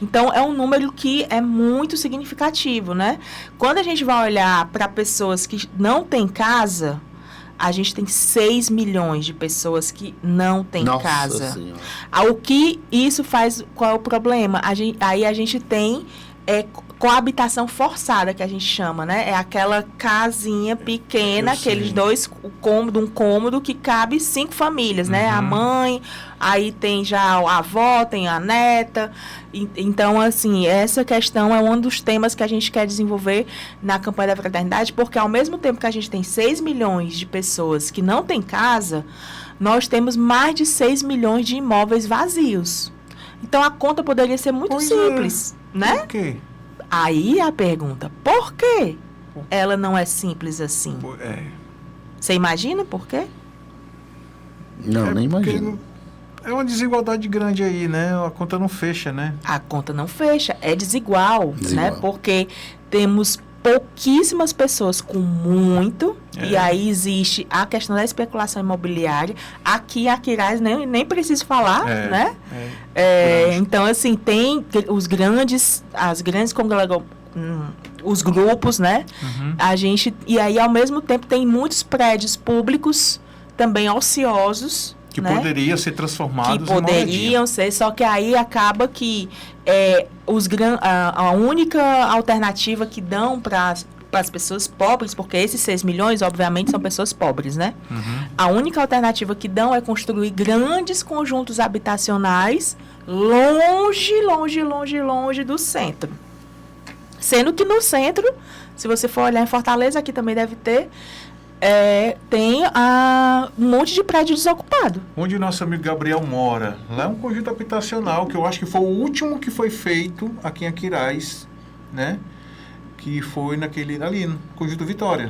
Então, é um número que é muito significativo, né? Quando a gente vai olhar para pessoas que não têm casa, a gente tem 6 milhões de pessoas que não têm casa. O que isso faz, qual é o problema? Aí a gente tem coabitação forçada, que a gente chama, né? É aquela casinha pequena, aqueles um cômodo que cabe 5 famílias, né? A mãe, aí tem já a avó, tem a neta. Então, assim, essa questão é um dos temas que a gente quer desenvolver na campanha da fraternidade, porque ao mesmo tempo que a gente tem 6 milhões de pessoas que não têm casa, nós temos mais de 6 milhões de imóveis vazios. Então, a conta poderia ser muito simples, né? Por quê? Aí a pergunta, por quê ela não é simples assim? Você imagina por quê? Não, nem imagino. É uma desigualdade grande aí, né? A conta não fecha, né? A conta não fecha, é desigual. Né? Porque temos pouquíssimas pessoas com muito, e aí existe a questão da especulação imobiliária. Aqui, a Aquiraz, nem preciso falar, né? Então, assim, tem os grandes os grupos, né? E aí, ao mesmo tempo, tem muitos prédios públicos também ociosos, que poderiam ser transformados em moradia. Que poderiam ser, só que aí acaba que a única alternativa que dão para as pessoas pobres, porque esses 6 milhões, obviamente, são pessoas pobres, né? A única alternativa que dão é construir grandes conjuntos habitacionais longe do centro. Sendo que no centro, se você for olhar em Fortaleza, aqui também deve ter, tem um monte de prédio desocupado. Onde o nosso amigo Gabriel mora, lá é um conjunto habitacional, que eu acho que foi o último que foi feito aqui em Aquiraz, né? Que foi ali no Conjunto Vitória.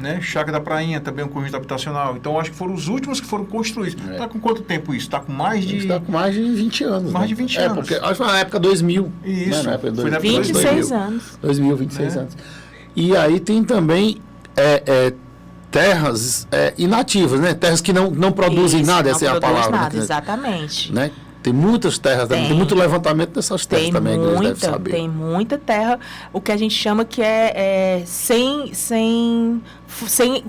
Né? Chácara da Prainha, também um conjunto habitacional. Então, eu acho que foram os últimos que foram construídos. Está com quanto tempo isso? Está com mais de... Está com mais de 20 anos. Mais de 20 anos. Porque acho que foi na época 2000. Isso. Né? Foi na época 26 anos. 26 anos. E aí tem também terras inativas, né? Terras que não produzem nada, essa é a palavra. Nada, né? Exatamente. Né? Tem muitas terras, tem muito levantamento dessas terras também, que eles devem saber. Tem muita terra, o que a gente chama que sem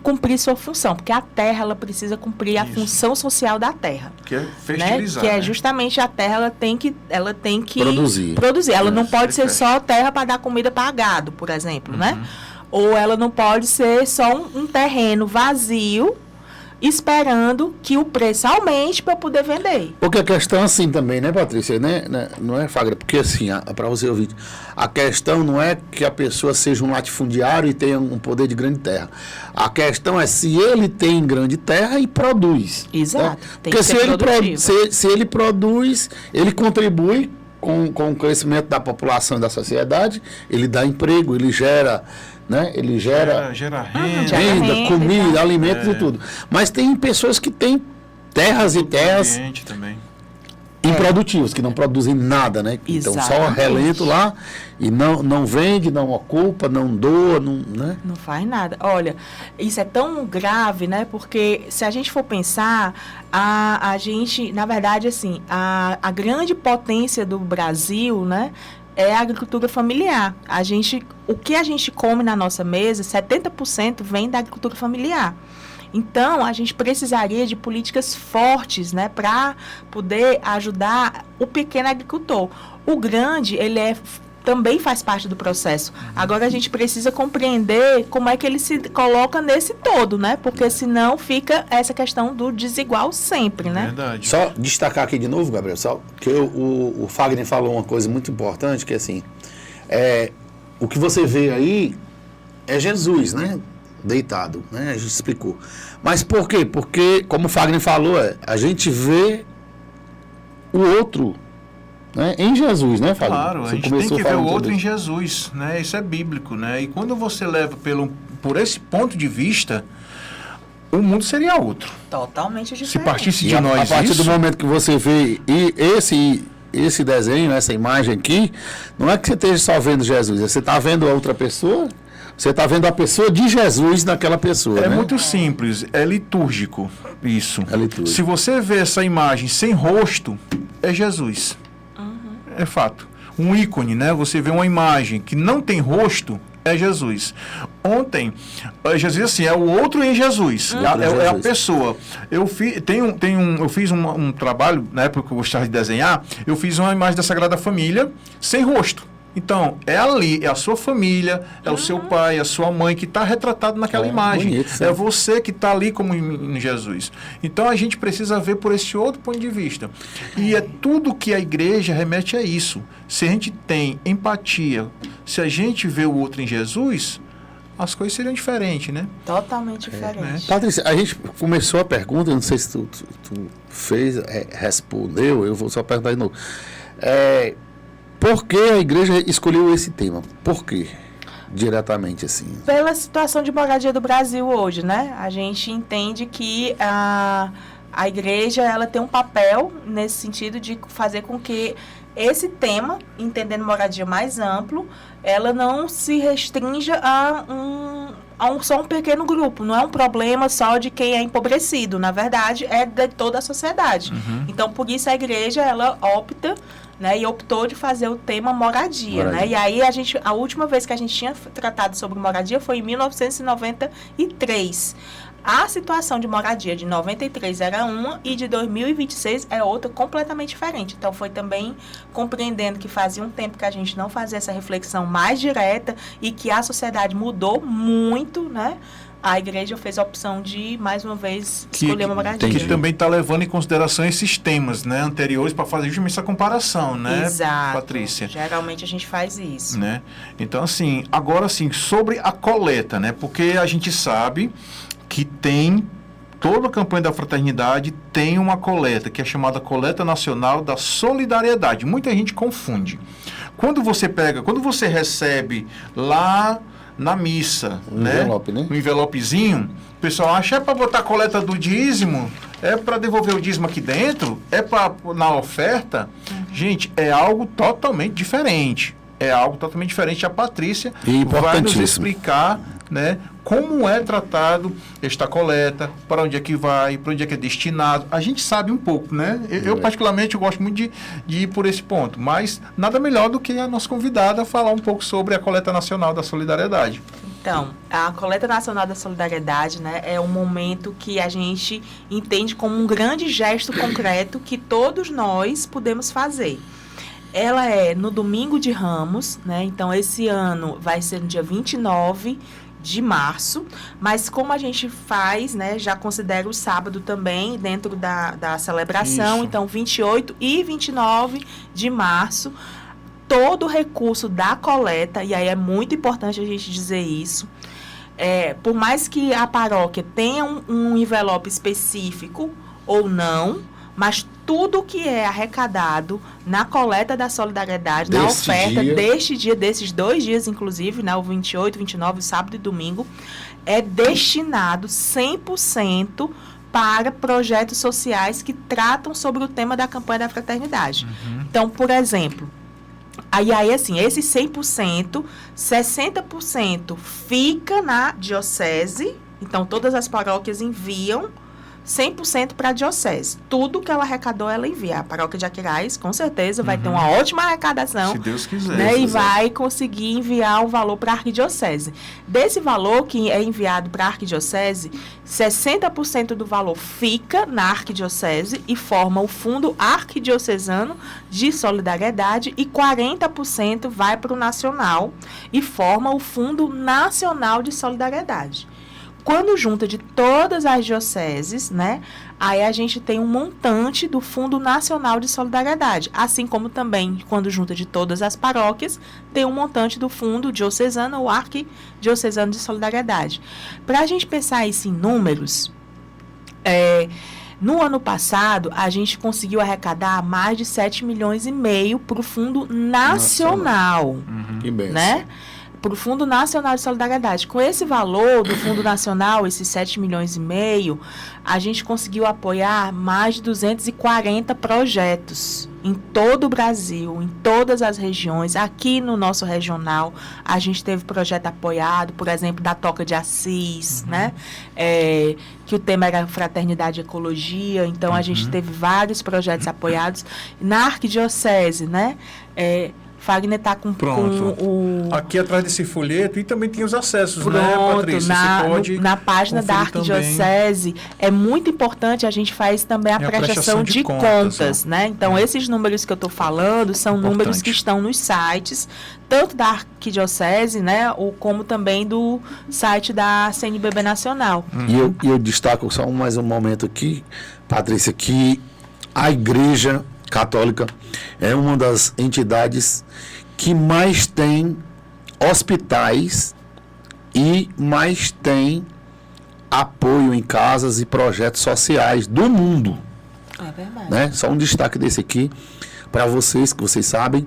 cumprir sua função, porque a terra ela precisa cumprir a função social da terra. Que é fertilizar. Né? Que é justamente a terra, ela tem que produzir. Ela não pode ser só terra para dar comida para gado, por exemplo, né? Ou ela não pode ser só um terreno vazio, esperando que o preço aumente para poder vender. Porque a questão assim também, né, Patrícia? Não é, Fagner? Porque assim, para você ouvir, a questão não é que a pessoa seja um latifundiário e tenha um poder de grande terra. A questão é se ele tem grande terra e produz. Exato. Né? Tem Porque que ser se ele produz, ele contribui com o crescimento da população e da sociedade, ele dá emprego, ele gera... Né? Ele gera renda, comida, alimentos e tudo. Mas tem pessoas que têm terras e terras também. improdutivas, que não produzem nada, né? Então só relento lá e não vende, não ocupa, não doa, né? Não faz nada. Olha, isso é tão grave, né? Porque se a gente for pensar, a gente, na verdade, assim, a grande potência do Brasil, né? É a agricultura familiar. O que a gente come na nossa mesa, 70% vem da agricultura familiar. Então, a gente precisaria de políticas fortes, né, para poder ajudar o pequeno agricultor. O grande, também faz parte do processo. Agora, a gente precisa compreender como é que ele se coloca nesse todo, né? Porque senão fica essa questão do desigual sempre, né? Verdade. Só destacar aqui de novo, Gabriel, só que o Fagner falou uma coisa muito importante, que assim, o que você vê aí é Jesus, né? Deitado, né? A gente explicou. Mas por quê? Porque, como o Fagner falou, a gente vê o outro, né, em Jesus, né, Fábio? Claro, a gente tem que ver o outro em Jesus, né? Isso é bíblico, né? E quando você leva por esse ponto de vista, o mundo seria outro. Totalmente diferente. Se partisse de nós a partir isso, do momento que você vê esse desenho, essa imagem aqui, não é que você esteja só vendo Jesus, você está vendo a outra pessoa, você está vendo a pessoa de Jesus naquela pessoa, é né? muito simples, é litúrgico isso. É litúrgico. Se você vê essa imagem sem rosto, é Jesus. É fato. Um ícone, né? Você vê uma imagem que não tem rosto, é Jesus. Ontem, Jesus assim, é o outro em Jesus. É a pessoa. Eu fiz um trabalho, na época que eu gostava de desenhar, eu fiz uma imagem da Sagrada Família sem rosto. Então, é ali, é a sua família, é o seu pai, a sua mãe que está retratado naquela imagem. Bonito, é você que está ali como em Jesus. Então, a gente precisa ver por esse outro ponto de vista. E é tudo que a igreja remete a isso. Se a gente tem empatia, se a gente vê o outro em Jesus, as coisas seriam diferentes, né? Totalmente diferente. Patrícia, a gente começou a pergunta, eu não sei se tu fez, respondeu, eu vou só perguntar de novo. Por que a igreja escolheu esse tema? Por quê? Diretamente assim. Pela situação de moradia do Brasil hoje, né? A gente entende que a igreja ela tem um papel nesse sentido de fazer com que esse tema, entendendo moradia mais amplo, ela não se restrinja a só um pequeno grupo. Não é um problema só de quem é empobrecido. Na verdade, é de toda a sociedade. Então, por isso a igreja ela opta, né, e optou de fazer o tema moradia. Né? E aí a última vez que a gente tinha tratado sobre moradia foi em 1993. A situação de moradia de 93 era uma e de 2026 é outra completamente diferente. Então foi também compreendendo que fazia um tempo que a gente não fazia essa reflexão mais direta e que a sociedade mudou muito, né? A igreja fez a opção de, mais uma vez, escolher uma moradia. Que também está levando em consideração esses temas, né, anteriores para fazer justamente essa comparação, né, Exato. Patrícia? Geralmente a gente faz isso. Né? Então, assim, agora assim, sobre a coleta, né, porque a gente sabe que toda a campanha da fraternidade tem uma coleta, que é chamada Coleta Nacional da Solidariedade. Muita gente confunde. Quando você recebe lá na missa, envelope, né? Um envelopezinho, o pessoal acha é para botar a coleta do dízimo, é para devolver o dízimo aqui dentro, é para na oferta. Gente, é algo totalmente diferente. A Patrícia vai nos explicar, né, como é tratado esta coleta, para onde é que vai, para onde é que é destinado. A gente sabe um pouco, né? Eu particularmente, eu gosto muito de ir por esse ponto, mas nada melhor do que a nossa convidada falar um pouco sobre a Coleta Nacional da Solidariedade. Então, a Coleta Nacional da Solidariedade, né, é um momento que a gente entende como um grande gesto concreto que todos nós podemos fazer. Ela é no domingo de Ramos, né? Então esse ano vai ser no dia 29 de março, mas como a gente faz, né, já considera o sábado também dentro da celebração, Isso. então 28 e 29 de março, todo o recurso da coleta, e aí é muito importante a gente dizer isso, por mais que a paróquia tenha um envelope específico ou não, mas tudo que é arrecadado na coleta da solidariedade, na oferta deste dia, desses 2 dias, inclusive, né, o 28, 29, o sábado e domingo, é destinado 100% para projetos sociais que tratam sobre o tema da campanha da fraternidade. Então, por exemplo, aí assim, esse 100%, 60% fica na diocese, então todas as paróquias enviam 100% para a diocese. Tudo que ela arrecadou, ela envia. A paróquia de Aquiraz, com certeza, vai ter uma ótima arrecadação. Se Deus quiser. Né, e vai conseguir enviar o valor para a arquidiocese. Desse valor que é enviado para a arquidiocese, 60% do valor fica na arquidiocese e forma o Fundo Arquidiocesano de Solidariedade e 40% vai para o nacional e forma o Fundo Nacional de Solidariedade. Quando junta de todas as dioceses, né, aí a gente tem um montante do Fundo Nacional de Solidariedade, assim como também, quando junta de todas as paróquias, tem um montante do Fundo Diocesano ou Arquidiocesano de Solidariedade. Para a gente pensar isso em números, no ano passado, a gente conseguiu arrecadar mais de 7,5 milhões para o Fundo Nacional. Que benção. Né? Para o Fundo Nacional de Solidariedade. Com esse valor do Fundo Nacional, esses 7,5 milhões, a gente conseguiu apoiar mais de 240 projetos em todo o Brasil, em todas as regiões. Aqui no nosso regional, a gente teve projeto apoiado, por exemplo, da Toca de Assis, né? Que o tema era Fraternidade e Ecologia. Então, a gente teve vários projetos apoiados. Na Arquidiocese, né? Fagner está com o... Aqui atrás desse folheto, e também tem os acessos, Pronto, né, Patrícia? Você pode na página da Arquidiocese, é muito importante, a gente faz também a prestação de contas, né? Então, esses números que eu estou falando são números que estão nos sites, tanto da Arquidiocese, né, ou como também do site da CNBB Nacional. E eu destaco só mais um momento aqui, Patrícia, que a Igreja Católica é uma das entidades que mais tem hospitais e mais tem apoio em casas e projetos sociais do mundo. É verdade. Né? Só um destaque desse aqui para vocês, que vocês sabem.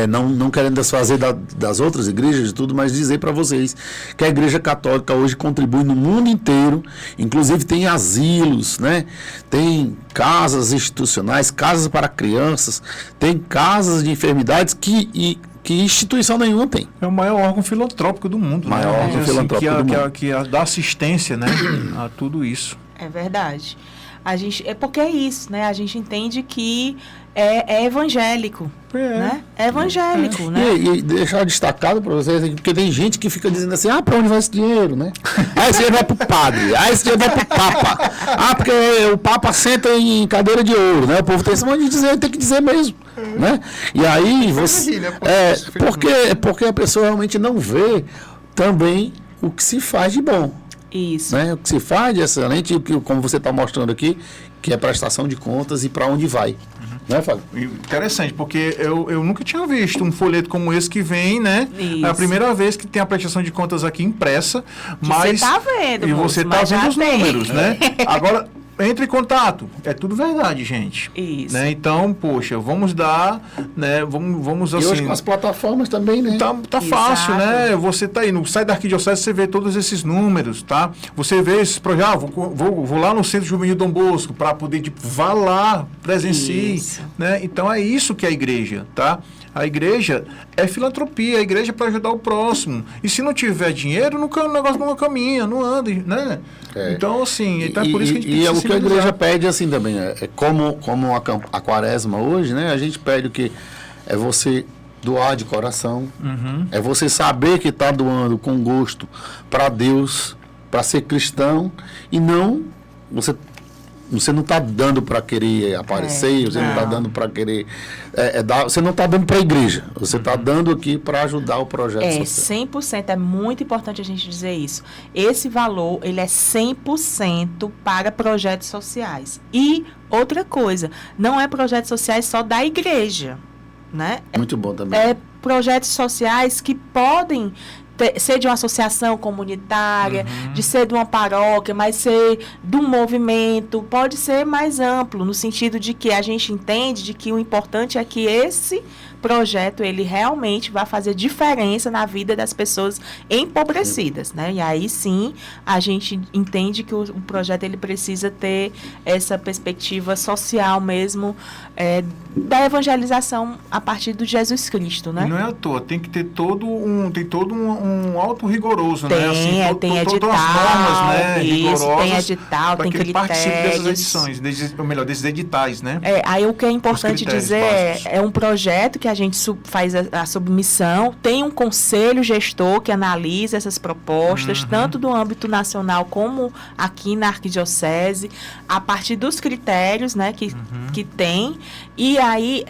Não querendo desfazer das outras igrejas e tudo, mas dizer para vocês que a Igreja Católica hoje contribui no mundo inteiro, inclusive tem asilos, né? Tem casas institucionais, casas para crianças, tem casas de enfermidades que instituição nenhuma tem. É o maior órgão filantrópico do mundo. Maior órgão filantrópico do mundo. Que dá assistência, né, a tudo isso. É verdade. Porque é isso, né? A gente entende que é evangélico, né? É evangélico, né? E deixar destacado para vocês, porque tem gente que fica dizendo assim, para onde vai esse dinheiro, né? Esse dinheiro vai pro padre, esse dinheiro vai pro papa. porque o papa senta em cadeira de ouro, né? O povo tem esse monte de dizer, tem que dizer mesmo, né? E aí você... porque a pessoa realmente não vê também o que se faz de bom. Isso. Né? O que se faz de excelente, como você está mostrando aqui, que é prestação de contas e para onde vai. Né, Fábio? Interessante, porque eu nunca tinha visto um folheto como esse que vem, né? Isso. É a primeira vez que tem a prestação de contas aqui impressa. Você está vendo, e você está vendo os números, né? Agora, entre em contato. É tudo verdade, gente. Isso. Né? Então, poxa, vamos dar, né? Vamos assim... E hoje com as plataformas também, né? Tá fácil, né? Você tá aí no site da Arquidiocese, você vê todos esses números, tá? Você vê esses projetos, vou lá no Centro Juvenil Dom Bosco para poder, vá lá, presencie, né? Então é isso que é a igreja, tá? A igreja é filantropia, a igreja é para ajudar o próximo. E se não tiver dinheiro, o negócio não caminha, não anda, né? Então, assim, então é por isso que a gente tem que o que a igreja pede, assim, também, como a quaresma hoje, né? A gente pede o que é você doar de coração, é você saber que está doando com gosto para Deus, para ser cristão, e não você você não está dando para querer aparecer, você não está dando para querer... você não está dando para a igreja, você está dando aqui para ajudar o projeto social. 100%, é muito importante a gente dizer isso. Esse valor, ele é 100% para projetos sociais. E outra coisa, não é projetos sociais só da igreja, né? Muito bom também. É projetos sociais que podem ser de uma associação comunitária, de ser de uma paróquia, mas ser de um movimento, pode ser mais amplo, no sentido de que a gente entende de que o importante é que esse projeto, ele realmente vai fazer diferença na vida das pessoas empobrecidas, né? E aí sim, a gente entende que o projeto, ele precisa ter essa perspectiva social mesmo, da evangelização a partir do Jesus Cristo, né? E não é à toa, tem que ter todo um auto rigoroso, né? Assim, tem edital, todas as normas, né? Isso, tem edital, tem critérios. Participe dessas edições, desses editais, né? Aí o que é importante dizer é um projeto que a gente faz a submissão, tem um conselho gestor que analisa essas propostas, tanto do âmbito nacional como aqui na arquidiocese, a partir dos critérios, né, que tem, e aí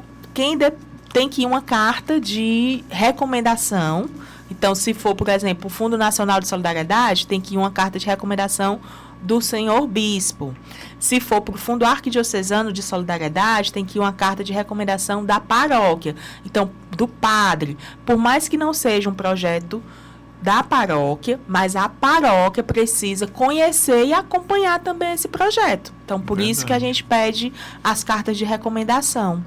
tem que ir uma carta de recomendação. Então, se for, por exemplo, o Fundo Nacional de Solidariedade, tem que ir uma carta de recomendação do senhor bispo. Se for para o Fundo Arquidiocesano de Solidariedade, tem que ir uma carta de recomendação da paróquia. Então, do padre. Por mais que não seja um projeto da paróquia, mas a paróquia precisa conhecer e acompanhar também esse projeto. Então, por isso que a gente pede as cartas de recomendação.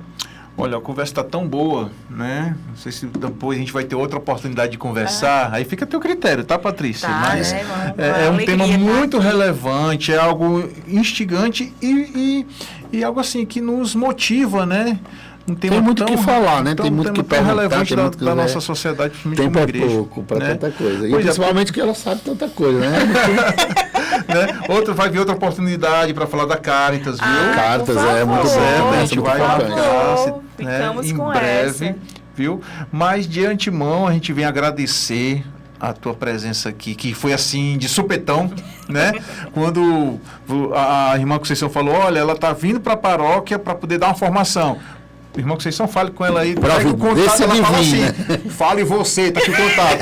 Olha, a conversa está tão boa, né? Não sei se depois a gente vai ter outra oportunidade de conversar. Aí fica a teu critério, tá, Patrícia? Tá, mas é um tema muito relevante, é algo instigante e algo assim que nos motiva, né? Tem muito o que falar, né? Tem muito que perguntar, relevante da nossa sociedade, principalmente como igreja. Tempo é pouco para tanta coisa. E principalmente que ela sabe tanta coisa, né? Né? Vai vir outra oportunidade para falar da Caritas, viu? Caritas é muito bom. A gente vai marcar, ficamos em com breve, essa. Viu? Mas de antemão a gente vem agradecer a tua presença aqui, que foi assim, de supetão, né? Quando a irmã Conceição falou, olha, ela tá vindo para a paróquia para poder dar uma formação. Irmão Conceição, fale com ela aí. Pega o contato, ela fala assim, né? Fale você, tá aqui o contato.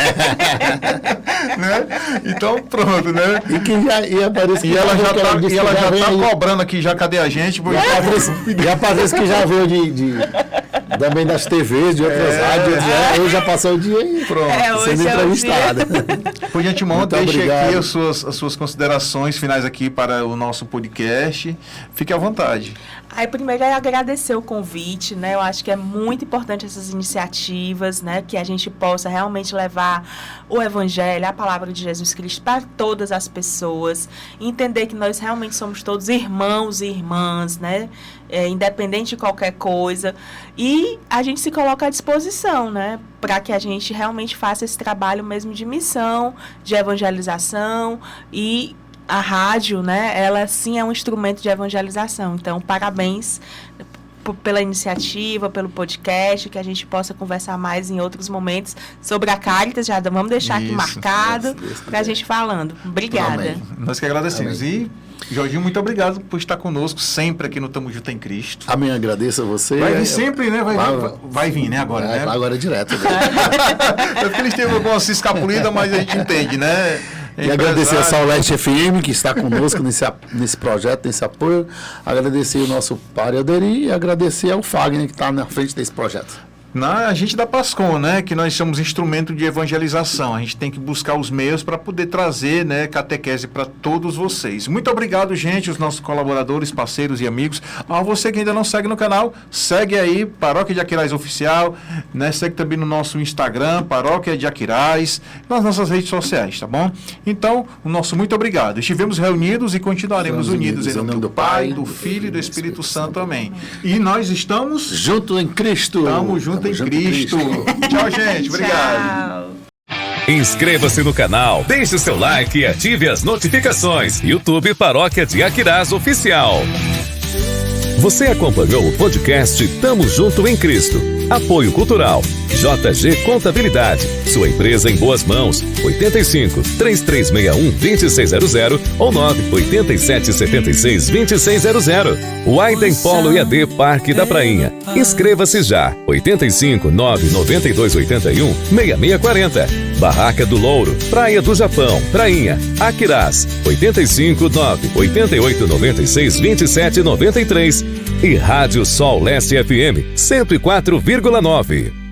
Né? Então, pronto, né? E ela já tá cobrando aqui, já cadê a gente? E a Patrícia que já veio também das TVs, de outras rádios, hoje já passou o dia aí, pronto, sendo entrevistada. Por de antemão, deixe aqui as suas considerações finais aqui para o nosso podcast. Fique à vontade. Primeiro é agradecer o convite, né? Eu acho que é muito importante essas iniciativas, né? Que a gente possa realmente levar o Evangelho, a palavra de Jesus Cristo para todas as pessoas, entender que nós realmente somos todos irmãos e irmãs, né? Independente de qualquer coisa, e a gente se coloca à disposição, né? Para que a gente realmente faça esse trabalho mesmo de missão, de evangelização, e a rádio, né, ela sim é um instrumento de evangelização. Então, parabéns pela iniciativa, pelo podcast, que a gente possa conversar mais em outros momentos sobre a Caritas. Já vamos deixar aqui marcado para a gente falando. Obrigada. Amém. Nós que agradecemos. Amém. E, Jorginho, muito obrigado por estar conosco sempre aqui no Tamo Junto em Cristo. Amém, agradeço a você. Vai vir sempre, né? Vai vir, né? Agora, né? Agora é direto. É porque eles têm alguma escapulida, mas a gente entende, né? E agradecer a Sauleste FM, que está conosco nesse projeto, nesse apoio. Agradecer o nosso Padre Alderi e agradecer ao Fagner, que está na frente desse projeto. A gente da PASCOM, né, que nós somos instrumento de evangelização. A gente tem que buscar os meios para poder trazer, né, catequese para todos vocês. Muito obrigado, gente, os nossos colaboradores, parceiros e amigos. A você que ainda não segue no canal, segue aí, Paróquia de Aquiraz Oficial, né, segue também no nosso Instagram, Paróquia de Aquiraz, nas nossas redes sociais, tá bom? Então, o nosso muito obrigado. Estivemos reunidos e continuaremos unidos em nome do Pai, do Filho e do Espírito Santo. Amém. E nós estamos junto em Cristo. Estamos juntos em Cristo. Tchau, gente. Obrigado. Inscreva-se no canal, deixe o seu like e ative as notificações. YouTube Paróquia de Aquiraz Oficial. Você acompanhou o podcast Tamo Junto em Cristo. Apoio Cultural. JG Contabilidade. Sua empresa em boas mãos. 85 3361 2600 ou 987 76 2600. Wyden Polo EAD Parque da Prainha. Inscreva-se já. 85 992 81 6640. Barraca do Louro. Praia do Japão. Prainha. Aquiraz. 85 9 88 96 27 93. E Rádio Sol Leste FM 104,9.